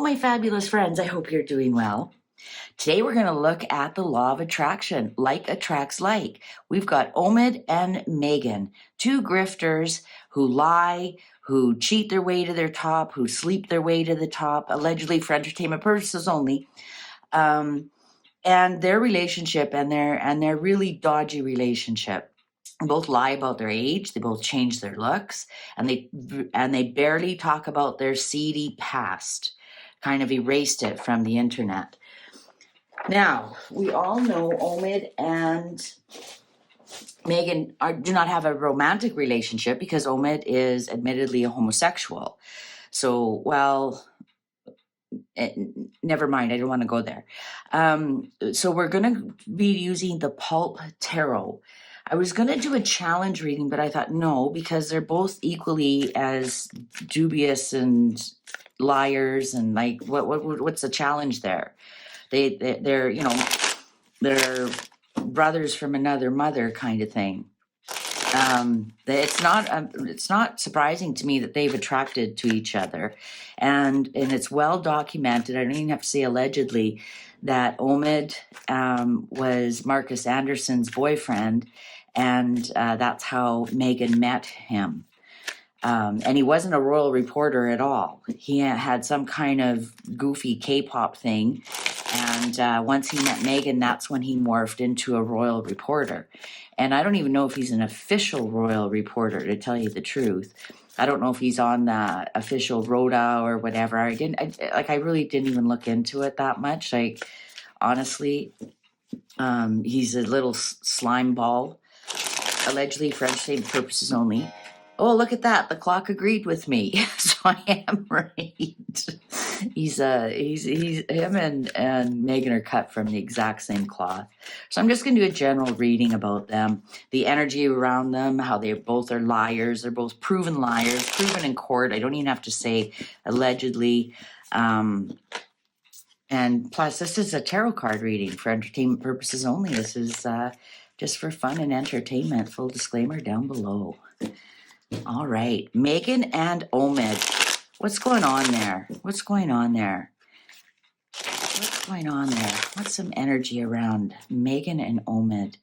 my fabulous friends. I hope you're doing well. Today, we're going to look at the law of attraction. Like attracts like. We've got Omid and Meghan, two grifters who lie, who cheat their way to their top, who sleep their way to the top, allegedly for entertainment purposes only. And their relationship and their really dodgy relationship. They both lie about their age. They both change their looks, and they barely talk about their seedy past. Kind of erased it from the internet. Now, we all know Omid and Meghan do not have a romantic relationship because Omid is admittedly a homosexual. So, never mind, I don't want to go there. So we're going to be using the Pulp Tarot. I was going to do a challenge reading, but I thought no, because they're both equally as dubious and liars, and like, what's the challenge there? They're they're brothers from another mother kind of thing. It's not surprising to me that they've attracted to each other, and it's well documented. I don't even have to say allegedly that Omid was Marcus Anderson's boyfriend, and that's how Meghan met him. And he wasn't a royal reporter at all. He had some kind of goofy K-pop thing. And once he met Meghan, that's when he morphed into a royal reporter. And I don't even know if he's an official royal reporter, to tell you the truth. I don't know if he's on the official Rhoda or whatever. I really didn't even look into it that much. Like, honestly, he's a little slime ball, allegedly for entertainment purposes only. Oh, look at that. The clock agreed with me. So I am right. He's him and Meghan are cut from the exact same cloth. So I'm just going to do a general reading about them, the energy around them, how they both are liars. They're both proven liars, proven in court. I don't even have to say allegedly. And plus, this is a tarot card reading for entertainment purposes only. This is just for fun and entertainment. Full disclaimer down below. All right, Meghan and Omid. What's going on there? What's going on there? What's some energy around Meghan and Omid?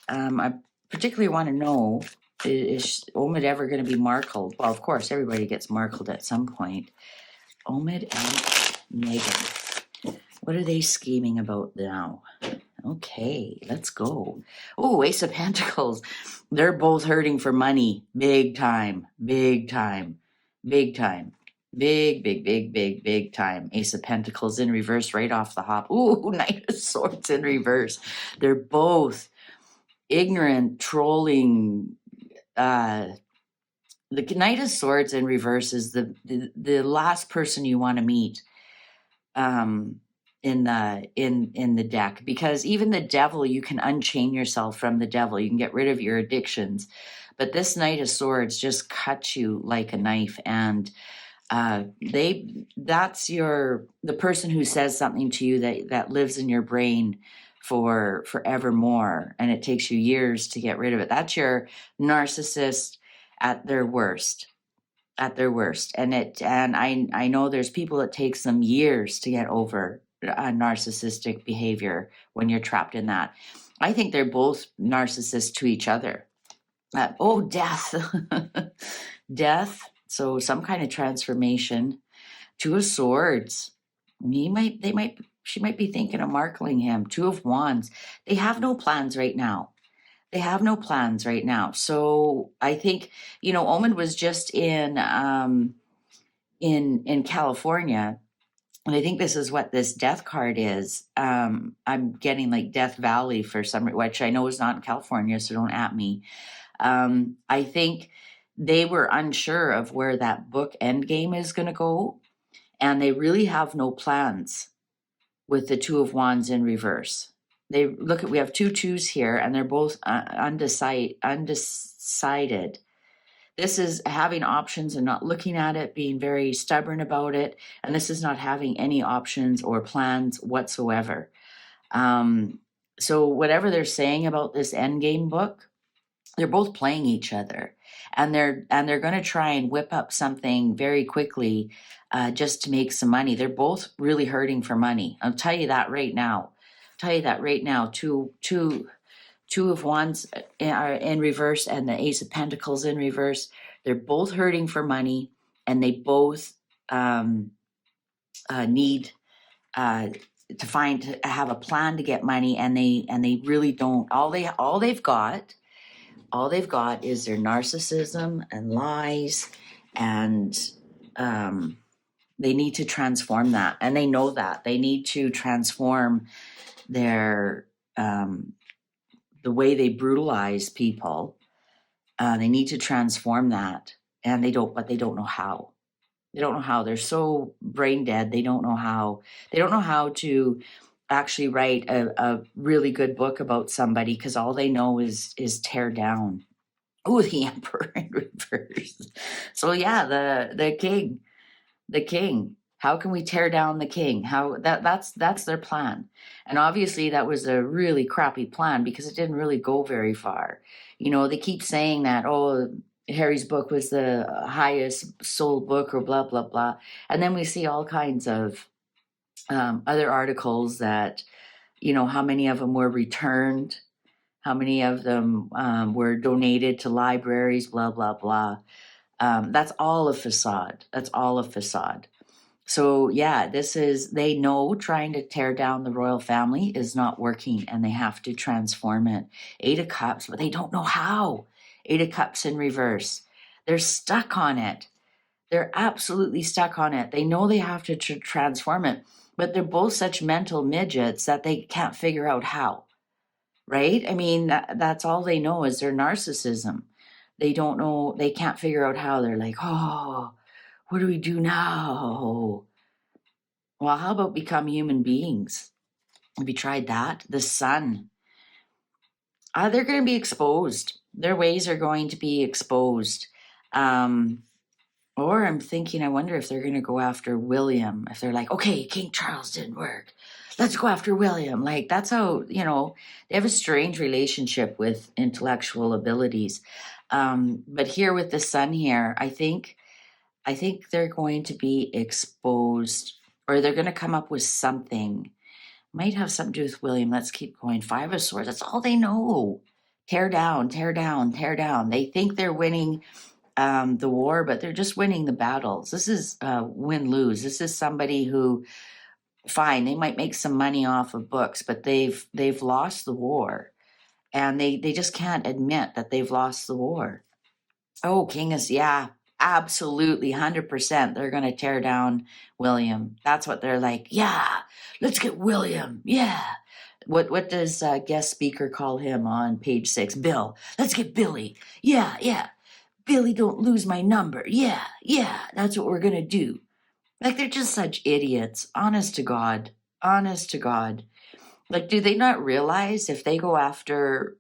I particularly want to know, is Omid ever going to be Markled? Well, of course, everybody gets Markled at some point. Omid and Meghan. What are they scheming about now? Okay, let's go. Oh, Ace of Pentacles. They're both hurting for money. Big time. Big time. Big time. Big time. Ace of Pentacles in reverse right off the hop. Ooh, Knight of Swords in reverse. They're both ignorant, trolling. The Knight of Swords in reverse is the last person you want to meet. In the deck, because even the devil, you can unchain yourself from the devil. You can get rid of your addictions, but this Knight of Swords just cuts you like a knife. And that's the person who says something to you that lives in your brain for forevermore, and it takes you years to get rid of it. That's your narcissist at their worst. And I know there's people it takes them years to get over narcissistic behavior when you're trapped in that. I think they're both narcissists to each other. Death. Death. So some kind of transformation. Two of Swords. She might be thinking of markling him. Two of Wands. They have no plans right now. So I think, Omid was just in California. And I think this is what this death card is. I'm getting like Death Valley for some, which I know is not in California, so don't at me. I think they were unsure of where that book Endgame is going to go, and they really have no plans with the Two of Wands in reverse. We have two twos here, and they're both undecided. This is having options and not looking at it, being very stubborn about it. And this is not having any options or plans whatsoever. So whatever they're saying about this Endgame book, they're both playing each other. and they're going to try and whip up something very quickly, just to make some money. They're both really hurting for money. I'll tell you that right now. Two of Wands are in reverse, and the Ace of Pentacles in reverse. They're both hurting for money, and they both need to have a plan to get money, and they really don't. All they've got is their narcissism and lies, and they need to transform that, and they know that they need to transform their the way they brutalize people. They need to transform that, and they don't know how. They don't know how. They're so brain dead. They don't know how. They don't know how to actually write a really good book about somebody, because all they know is tear down. Oh, the Emperor in reverse. So yeah, the king. How can we tear down the king? That's their plan. And obviously that was a really crappy plan, because it didn't really go very far. They keep saying that, oh, Harry's book was the highest sold book, or blah, blah, blah. And then we see all kinds of other articles that, how many of them were returned, how many of them were donated to libraries, blah, blah, blah. That's all a facade. So yeah, they know trying to tear down the royal family is not working, and they have to transform it. 8 of Cups, but they don't know how. 8 of Cups in reverse. They're stuck on it. They're absolutely stuck on it. They know they have to transform it, but they're both such mental midgets that they can't figure out how, right? I mean, that's all they know is their narcissism. They don't know, they can't figure out how. They're like, oh, what do we do now? Well, how about become human beings? Have you tried that? The Sun. They're going to be exposed. Their ways are going to be exposed. Or I'm thinking, I wonder if they're going to go after William. If they're like, okay, King Charles didn't work, let's go after William. Like, that's how, they have a strange relationship with intellectual abilities. But here with the Sun here, I think they're going to be exposed, or they're going to come up with something. Might have something to do with William. Let's keep going. 5 of Swords. That's all they know. Tear down, tear down, tear down. They think they're winning the war, but they're just winning the battles. This is win-lose. This is somebody who, fine, they might make some money off of books, but they've lost the war, and they just can't admit that they've lost the war. Oh, King is, yeah, absolutely, 100%. They're going to tear down William. That's what they're like. Yeah, let's get William. Yeah. What does guest speaker call him on page 6? Bill. Let's get Billy. Yeah, yeah. Billy, don't lose my number. Yeah, yeah. That's what we're going to do. Like, they're just such idiots. Honest to God. Honest to God. Like, do they not realize if they go after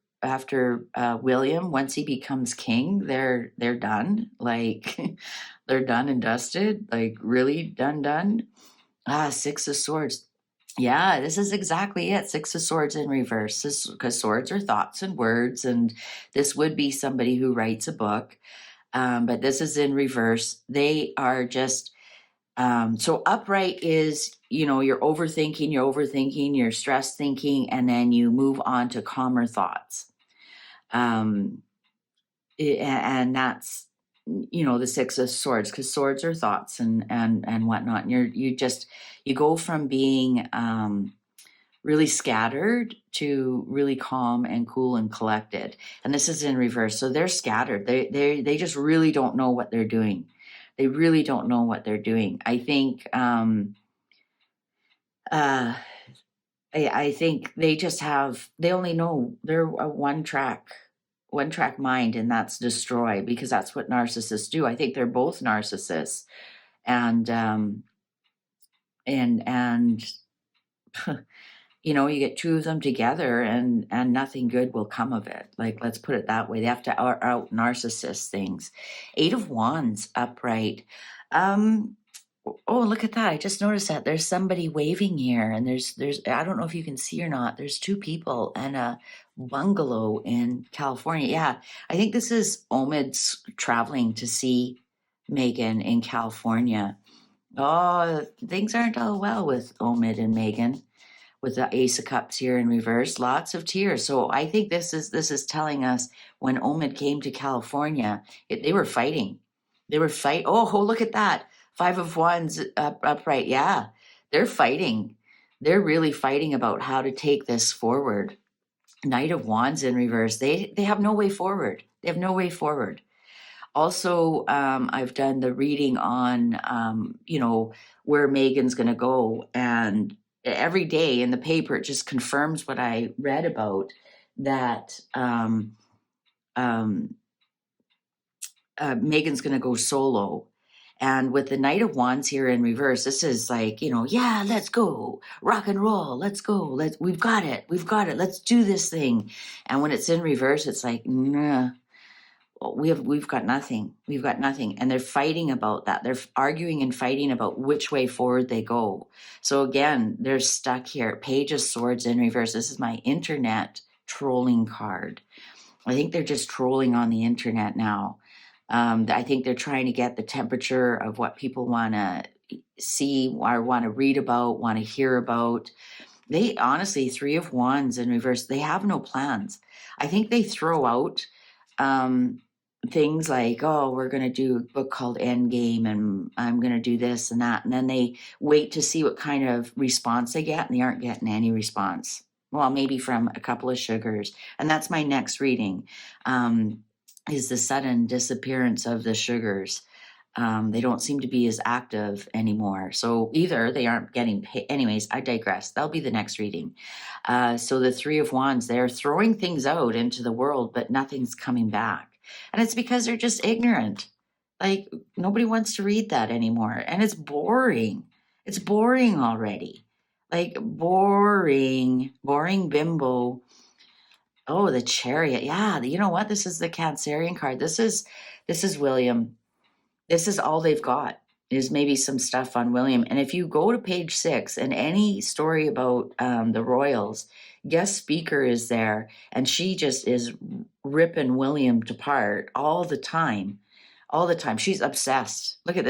William, once he becomes king, they're done? Like, they're done and dusted? Like, really done? 6 of Swords. Yeah, this is exactly it. 6 of Swords in reverse, because swords are thoughts and words, and this would be somebody who writes a book. But this is in reverse. They are just, so upright is, you're overthinking, you're stress thinking, and then you move on to calmer thoughts. And that's, the 6 of Swords, because swords are thoughts and whatnot. And you go from being really scattered to really calm and cool and collected. And this is in reverse. So they're scattered. They just really don't know what they're doing. They really don't know what they're doing. I think I think they only know they're a one track mind, and that's destroy, because that's what narcissists do. I think they're both narcissists, and you get 2 of them together, and nothing good will come of it. Like, let's put it that way. They have to out narcissist things. 8 of Wands upright. Oh, look at that. I just noticed that there's somebody waving here, and I don't know if you can see or not. There's two people and a bungalow in California. Yeah, I think this is Omid's traveling to see Meghan in California. Oh, things aren't all well with Omid and Meghan with the Ace of Cups here in reverse, lots of tears. So I think this is telling us when Omid came to California, they were fighting. They were fight. Oh, look at that! Five of Wands upright. Yeah, they're fighting. They're really fighting about how to take this forward. Knight of Wands in reverse. They have no way forward. They have no way forward. Also, I've done the reading on, where Megan's going to go. And every day in the paper, it just confirms what I read about that Megan's going to go solo. And with the Knight of Wands here in reverse, this is like, yeah, let's go, rock and roll, let's go, we've got it, let's do this thing. And when it's in reverse, it's like, nah, we've got nothing. We've got nothing. And they're fighting about that. They're arguing and fighting about which way forward they go. So again, they're stuck here. Page of Swords in reverse. This is my internet trolling card. I think they're just trolling on the internet now. I think they're trying to get the temperature of what people want to see or want to read about, want to hear about. They honestly, Three of Wands in reverse, they have no plans. I think they throw out things like, oh, we're going to do a book called Endgame and I'm going to do this and that. And then they wait to see what kind of response they get, and they aren't getting any response. Well, maybe from a couple of sugars. And that's my next reading, is the sudden disappearance of the sugars. They don't seem to be as active anymore. So either they aren't getting paid. Anyways, I digress. That'll be the next reading. So the Three of Wands, they're throwing things out into the world, but nothing's coming back. And it's because they're just ignorant. Like nobody wants to read that anymore. And it's boring. It's boring already. Like boring bimbo. Oh, the Chariot. Yeah, you know what? This is the Cancerian card. This is William. This is all they've got, is maybe some stuff on William. And if you go to page 6 and any story about the royals, guest speaker is there, and she just is ripping William to part all the time. All the time. She's obsessed. Look at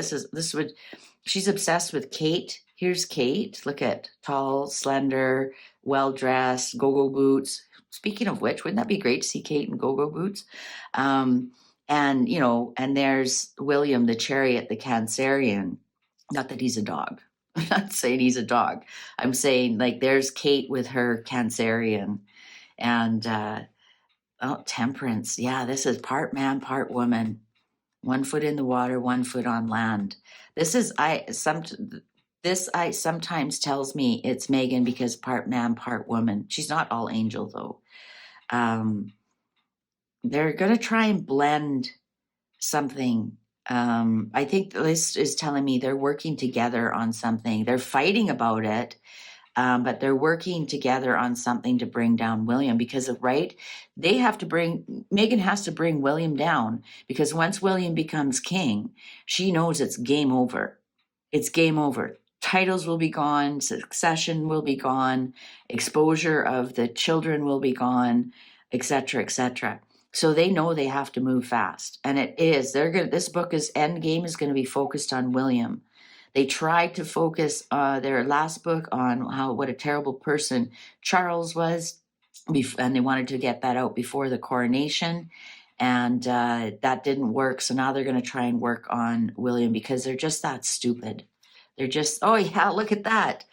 she's obsessed with Kate. Here's Kate. Look at tall, slender, well-dressed, go-go boots. Speaking of which, wouldn't that be great to see Kate in go-go boots? And, and there's William, the Chariot, the Cancerian. Not that he's a dog. I'm not saying he's a dog. I'm saying like there's Kate with her Cancerian. And Temperance. Yeah, this is part man, part woman. 1 foot in the water, 1 foot on land. This I sometimes tells me it's Meghan because part man, part woman. She's not all angel though. They're going to try and blend something. I think the list is telling me they're working together on something. They're fighting about it, but they're working together on something to bring down William because Meghan has to bring William down, because once William becomes king, she knows it's game over. It's game over. Titles will be gone, succession will be gone, exposure of the children will be gone, etc., etc. So they know they have to move fast, and it is. This book is Endgame is going to be focused on William. They tried to focus their last book on what a terrible person Charles was, and they wanted to get that out before the coronation, and that didn't work. So now they're going to try and work on William because they're just that stupid. They're just, oh yeah, look at that.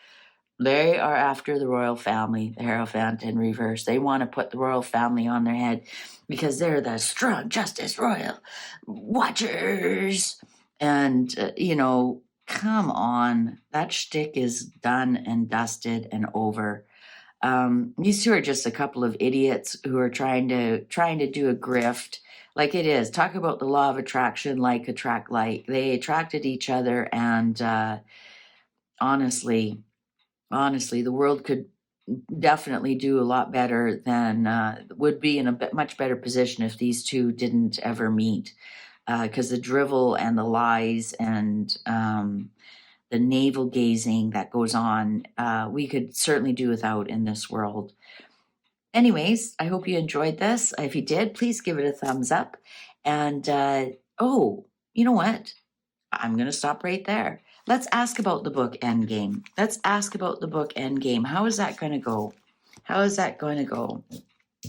They are after the royal family, the Hierophant in reverse. They want to put the royal family on their head because they're the strong justice royal watchers. And, come on. That shtick is done and dusted and over. These two are just a couple of idiots who are trying to do a grift. Like it is. Talk about the law of attraction, like attract like. They attracted each other, and honestly, the world could definitely do a lot better than would be in a much better position if these two didn't ever meet, because the drivel and the lies and the navel gazing that goes on, we could certainly do without in this world. Anyways, I hope you enjoyed this. If you did, please give it a thumbs up. And you know what? I'm going to stop right there. Let's ask about the book Endgame. Let's ask about the book Endgame. How is that going to go? How is that going to go?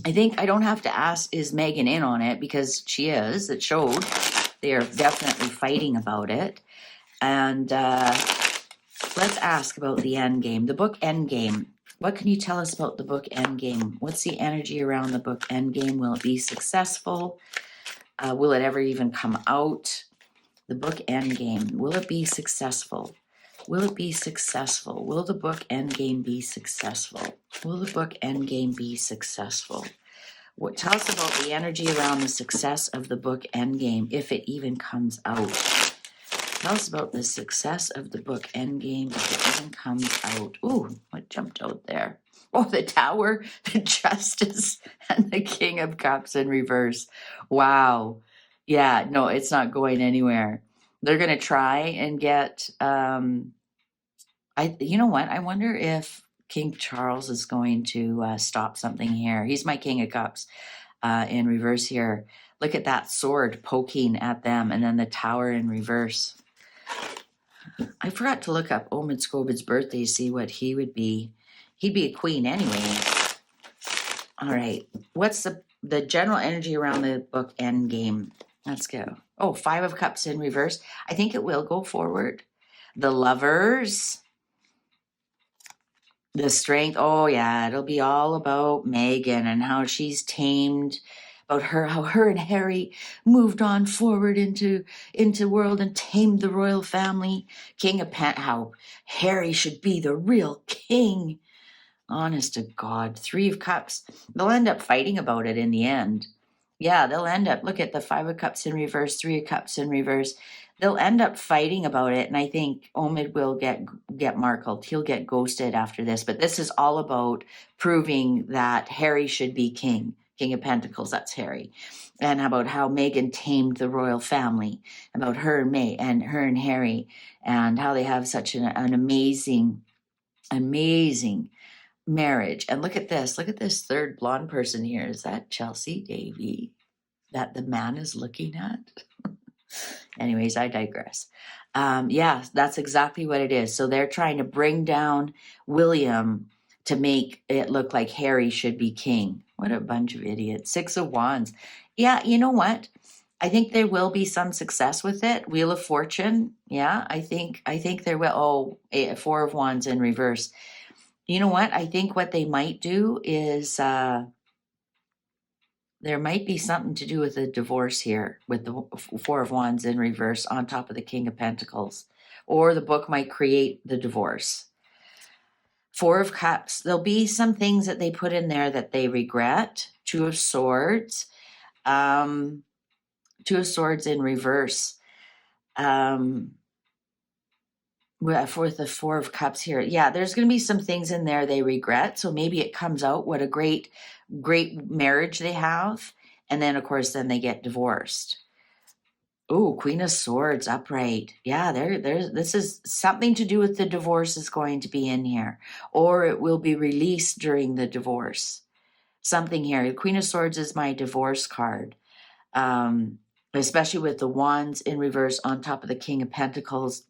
I think I don't have to ask, is Meghan in on it? Because she is. It showed. They are definitely fighting about it. And let's ask about the Endgame. The book Endgame. What can you tell us about the book Endgame? What's the energy around the book Endgame? Will it be successful? Will it ever even come out? The book Endgame. Will it be successful? Will it be successful? Will the book Endgame be successful? Will the book Endgame be successful? What tell us about the energy around the success of the book Endgame, if it even comes out? Tell us about the success of the book Endgame, if it even comes out. Ooh, what jumped out there? Oh, the Tower, the Justice, and the King of Cups in reverse. Wow. Yeah, no, it's not going anywhere. They're going to try and get, you know what? I wonder if King Charles is going to stop something here. He's my King of Cups in reverse here. Look at that sword poking at them, and then the Tower in reverse. I forgot to look up Omid Scobie's birthday, see what he would be. He'd be a queen anyway. All right. What's the general energy around the book Endgame? Let's go. Oh, 5 of Cups in reverse. I think it will go forward. The Lovers. The Strength. Oh, yeah. It'll be all about Meghan and how she's tamed, about how her and Harry moved on forward into world and tamed the royal family. King of how Harry should be the real king. Honest to God. 3 of Cups. They'll end up fighting about it in the end. Yeah, they'll end up, look at the 5 of Cups in reverse, 3 of Cups in reverse. They'll end up fighting about it, and I think Omid will get Markle. He'll get ghosted after this, but this is all about proving that Harry should be king. King of Pentacles, that's Harry. And about how Meghan tamed the royal family, about her and Harry, and how they have such an amazing marriage. And look at this third blonde person here. Is that Chelsea Davy that the man is looking at? Anyways, I digress. Yeah, that's exactly what it is. So they're trying to bring down William to make it look like Harry should be king. What a bunch of idiots. 6 of Wands. Yeah, you know what? I think there will be some success with it. Wheel of Fortune. Yeah, I think there will. 4 of Wands in reverse. You know what? I think what they might do is there might be something to do with a divorce here with the 4 of Wands in reverse on top of the King of Pentacles. Or the book might create the divorce. 4 of Cups. There'll be some things that they put in there that they regret. 2 of Swords. 2 of Swords in reverse. For the 4 of Cups here. Yeah, there's going to be some things in there they regret. So maybe it comes out what a great marriage they have. And then, of course, then they get divorced. Oh, Queen of Swords upright. Yeah, this is something to do with the divorce is going to be in here. Or it will be released during the divorce. Something here. The Queen of Swords is my divorce card. Especially with the Wands in reverse on top of the King of Pentacles,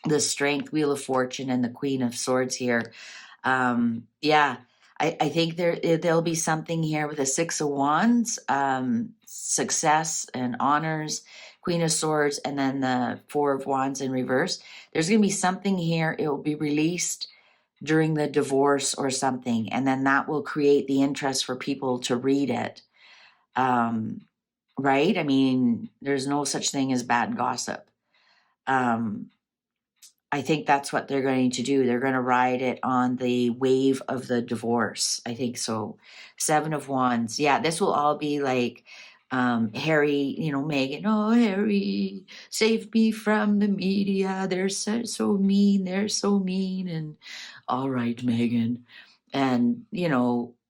the Strength, Wheel of Fortune, and the Queen of Swords here. Yeah, I think there'll be something here with the 6 of Wands, success and honors, Queen of Swords, and then the 4 of Wands in reverse. There's going to be something here. It will be released during the divorce or something, and then that will create the interest for people to read it. Right? I mean, there's no such thing as bad gossip. I think that's what they're going to do. They're going to ride it on the wave of the divorce. I think so. 7 of Wands. Yeah, this will all be like Harry, Meghan. Oh, Harry, save me from the media. They're so mean. They're so mean. And all right, Meghan. And,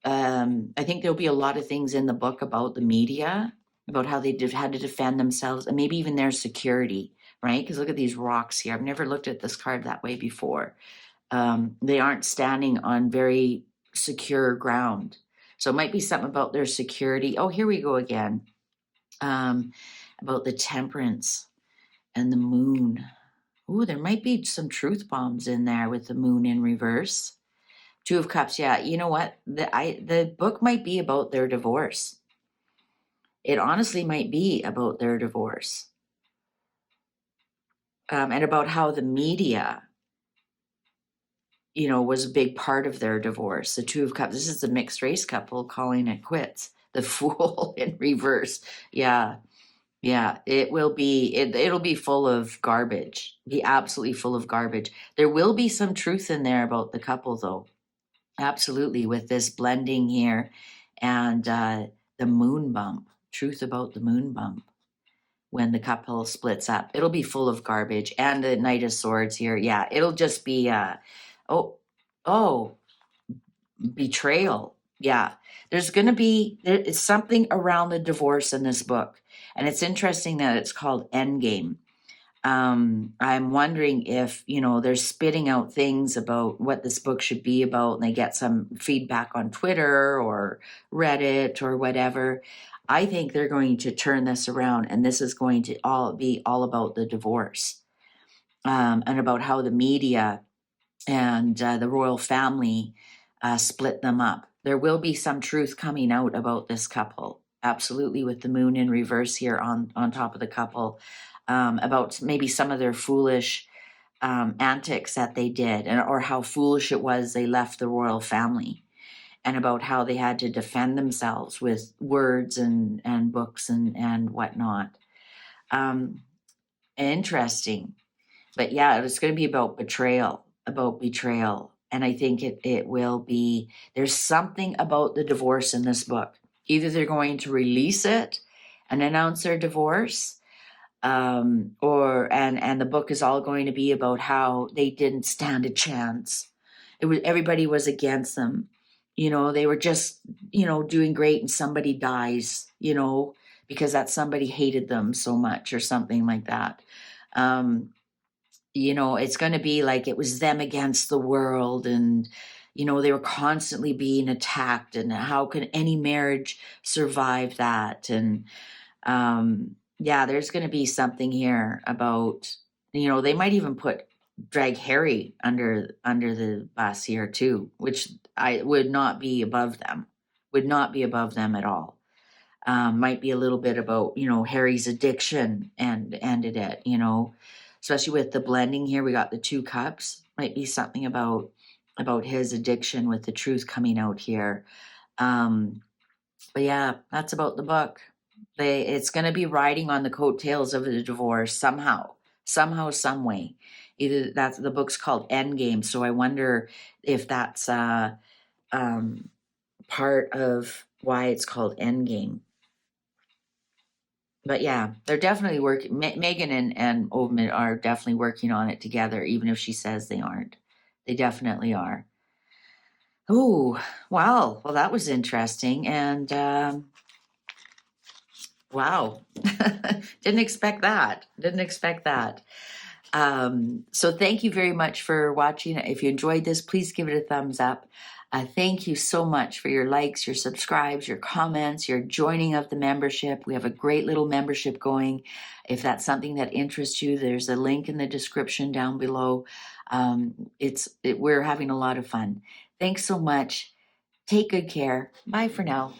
I think there'll be a lot of things in the book about the media, about how they had to defend themselves and maybe even their security right? Because look at these rocks here. I've never looked at this card that way before. They aren't standing on very secure ground. So it might be something about their security. Oh, here we go again. About the temperance and the moon. Ooh, there might be some truth bombs in there with the moon in reverse. Two of Cups. Yeah, you know what? The book might be about their divorce. It honestly might be about their divorce. And about how the media, was a big part of their divorce. The Two of Cups. This is a mixed race couple calling it quits. The Fool in reverse. Yeah. Yeah, it will be, it'll be full of garbage, be absolutely full of garbage. There will be some truth in there about the couple, though. Absolutely, with this blending here and the moon bump, truth about the moon bump when the couple splits up. It'll be full of garbage. And the Knight of Swords here. Yeah, it'll just be, oh, betrayal. Yeah, there is something around the divorce in this book. And it's interesting that it's called Endgame. I'm wondering if, they're spitting out things about what this book should be about, and they get some feedback on Twitter or Reddit or whatever. I think they're going to turn this around, and this is going to be all about the divorce, and about how the media and the royal family split them up. There will be some truth coming out about this couple, absolutely, with the moon in reverse here on top of the couple, about maybe some of their foolish antics that they did, or how foolish it was they left the royal family, and about how they had to defend themselves with words and books and whatnot. Interesting. But yeah, it's going to be about betrayal. And I think it will be, there's something about the divorce in this book. Either they're going to release it and announce their divorce, and the book is all going to be about how they didn't stand a chance. Everybody was against them. They were just, doing great, and somebody dies, because that somebody hated them so much or something like that. It's going to be like it was them against the world, and they were constantly being attacked, and how can any marriage survive that? And yeah, there's going to be something here about, they might even drag Harry under the bus here too, which I would not be above them at all. Might be a little bit about, Harry's addiction and ended it, especially with the blending here. We got the Two Cups, might be something about his addiction with the truth coming out here. But yeah, that's about the book. It's going to be riding on the coattails of the divorce somehow, some way. Either that's, the book's called Endgame, so I wonder if that's part of why it's called Endgame. But yeah, they're definitely working. Meghan and Omid are definitely working on it together, even if she says they aren't. They definitely are. Oh, wow. Well, that was interesting. And wow, didn't expect that. So thank you very much for watching. If you enjoyed this, please give it a thumbs up. Thank you so much for your likes, your subscribes, your comments, your joining of the membership. We have a great little membership going. If that's something that interests you, there's a link in the description down below. We're having a lot of fun. Thanks so much. Take good care. Bye for now.